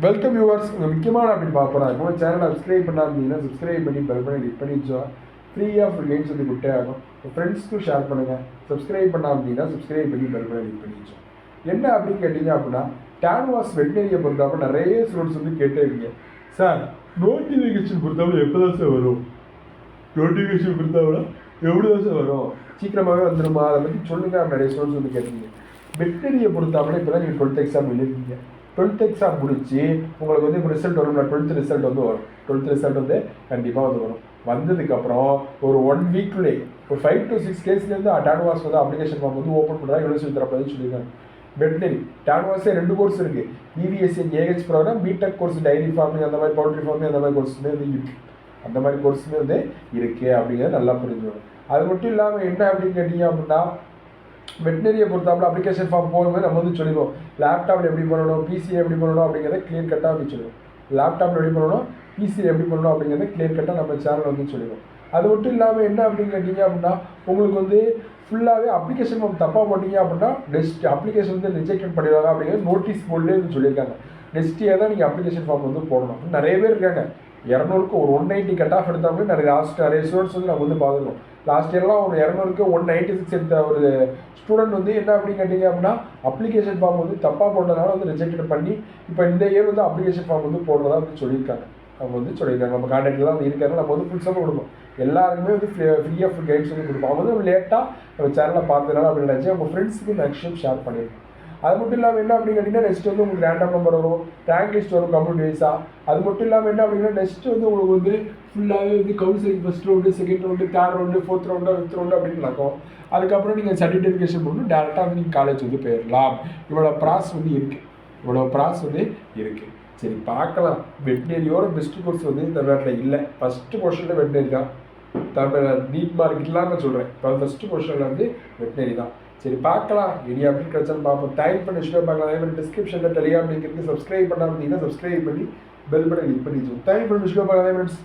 Welcome viewers. முக்கியமான அப்படின்னு பார்க்குறோம். இப்போ சேனலை சப்ஸ்கிரைப் பண்ணாமல் சப்ஸ்கிரைப் பண்ணி பெல் பண்ணி கிளிக் பண்ணி வச்சோம். ஃப்ரீயாக ஃபுல் கேம்ஸ் வந்து குட்டே ஆகும். ஃப்ரெண்ட்ஸ்க்கும் ஷேர் பண்ணுங்கள். சப்ஸ்கிரைப் பண்ணாமல் சப்ஸ்கிரைப் பண்ணி பெல் பண்ணி கிளிக் பண்ணி வச்சோம். என்ன அப்படின்னு கேட்டிங்க அப்படின்னா, கேன்வாஸ் வெட்டினரியை பொறுத்தவரை நிறைய ஸ்டூடெண்ட்ஸ் வந்து கேட்டே இருக்கீங்க. சார் நோட்டிஃபிகேஷன் பொறுத்தவரை எப்போ தான் சார் வரும்? நோட்டிஃபிகேஷன் பொறுத்தவரை எவ்வளோ தான் சார் வரும்? சீக்கிரமாகவே வந்துடுமா? அதை பற்றி சொல்லுங்கள். நிறைய ஸ்டூடெண்ட்ஸ் வந்து கேட்டீங்க. வெட்டினரியை பொறுத்தவரை இப்போ தான் நீங்கள் 12th எக்ஸாம் எழுதிருக்கீங்க. 12th எக்ஸாம் முடிச்சு உங்களுக்கு வந்து இப்போ ரிசல்ட் வரும். 12th ரிசல்ட் வந்து வரும். 12th ரிசல்ட் வந்து கண்டிப்பாக வந்து வரும். வந்ததுக்கப்புறம் ஒரு 1 வீக்லேயே ஒரு 5 to 6 கேஸ்லேருந்து டான்வாஸ் வந்து அப்ளிகேஷன் ஃபார்ம் வந்து ஓப்பன் பண்ணுறா யூனிவர்சிட்டி தரப்போது சொல்லியிருக்காங்க. வெட்டினரி டான்வாஸே 2 கோர்ஸ் இருக்குது. BVSc AH program, BTech course, dairy farming அந்த மாதிரி, பவுல்ட்ரி ஃபார்மிங் அந்த மாதிரி கோர்ஸுமே வந்து இருக்குது. அந்த மாதிரி கோர்ஸுமே வந்து இருக்குது அப்படிங்கிறது நல்லா புரிஞ்சுக்கணும். அது மட்டும் இல்லாமல் என்ன அப்படின்னு கேட்டிங்க அப்படின்னா, வெட்டினரியை பொறுத்தாப்புல அப்ளிகேஷன் ஃபார்ம் போகும்போது நம்ம வந்து சொல்லிடுவோம். லேப்டாப்பில் எப்படி பண்ணணும், பிசியில் எப்படி பண்ணணும் அப்படிங்கிறத கிளியர் கட்டாக வந்து சொல்லுவோம். லேப்டாப்பில் எப்படி பண்ணணும், பிசியில் எப்படி பண்ணணும் அப்படிங்கிறத கிளியர் கட்டாக நம்ம சேனல் வந்து சொல்லிடுவோம். அது மட்டும் இல்லாமல் என்ன அப்படின்னு கேட்டிங்க அப்படின்னா, உங்களுக்கு வந்து ஃபுல்லாகவே அப்ளிகேஷன் ஃபார்ம் தப்பாக போட்டிங்க அப்படின்னா நெக்ஸ்ட் அப்ளிகேஷன் வந்து ரிஜெக்ட் பண்ணிடுவாங்க அப்படிங்கிறது நோட்டீஸ் போர்ட்லேயே வந்து சொல்லியிருக்காங்க. நெக்ஸ்ட் இயர் தான் நீங்கள் அப்ளிகேஷன் ஃபார்ம் வந்து போடணும். நிறைய பேர் இருக்காங்க. 200க்கு ஒரு 190 கட் ஆஃப் எடுத்தாலும் நிறைய ஸ்டூடெண்ட்ஸ் வந்து நம்ம வந்து பார்த்துருக்கோம். லாஸ்ட் இயர்லாம் ஒரு 200க்கு 196 எடுத்த ஒரு ஸ்டூடெண்ட் வந்து என்ன அப்படின்னு கேட்டிங்க அப்படின்னா, அப்ளிகேஷன் ஃபார்ம் வந்து தப்பாக போட்டதுனால வந்து ரிஜெக்ட் பண்ணி இப்போ இந்த இயர் வந்து அப்ளிகேஷன் ஃபார்ம் வந்து போடுறதா வந்து சொல்லியிருக்காங்க. அவங்க வந்து சொல்லியிருக்காங்க. நம்ம கான்டாக்டில் தான் இருக்காங்க. நம்ம வந்து ஃபுல் சப்போர்ட் கொடுப்போம். எல்லாருக்குமே வந்து ஃப்ரீயாக ஃபுல் கைட்ஸ் வந்து கொடுப்போம். அவங்க வந்து லேட்டாக நம்ம சேனலில் பார்த்ததுனால அப்படின்னு நினச்சி அவங்க ஃப்ரெண்ட்ஸுக்கு மேக்ஸிமம் ஷேர் பண்ணியிருக்கோம். அது மட்டும் இல்லாமல் என்ன அப்படின்னு கேட்டிங்கன்னா, நெக்ஸ்ட் வந்து உங்களுக்கு ரேண்டம் நம்பர் வரும், ரேங்க் லிஸ்ட் வரும் கம்ப்யூட்டர் வைஸாக. அது மட்டும் இல்லாமல் என்ன அப்படின்னா, நெக்ஸ்ட் வந்து உங்களுக்கு வந்து ஃபுல்லாகவே வந்து counselling first round, second round, third round, 4th round, 5th round அப்படின்னு நடக்கும். அதுக்கப்புறம் நீங்கள் சர்டிஃபிகேஷன் பண்ணணும், டேரெக்டாக வந்து நீங்கள் காலேஜ் வந்து போயிடலாம். இவ்வளோ ப்ராசஸ் வந்து இருக்குது. சரி பார்க்கலாம். வெட்டினரியோட பெஸ்ட் கோர்ஸ் வந்து இந்த வேட்டில் இல்லை. ஃபஸ்ட்டு போர்ஷனில் வெட்டினரி தான். நீட் மார்க் இல்லாமல் சொல்கிறேன். இப்போ ஃபஸ்ட்டு போர்ஷனில் வந்து வெட்டினரி தான். சரி பார்க்கலாம். இனி அப்படி கிடைச்சாலும் பார்ப்போம். டைப் பண்ணி விஷயம் பார்க்கலாம். அதே மாதிரி டிஸ்கிரிப்ஷனில் டெலிகிராம் லிங்க் இருக்குது. சப்ஸ்கிரைப் பண்ணாமல் இருந்தீங்கன்னா சப்ஸ்கிரைப் பண்ணி பெல் பட்டன் கிளிக் பண்ணி தேங்க் பண்ணி விஷயம் பார்க்கலாம்.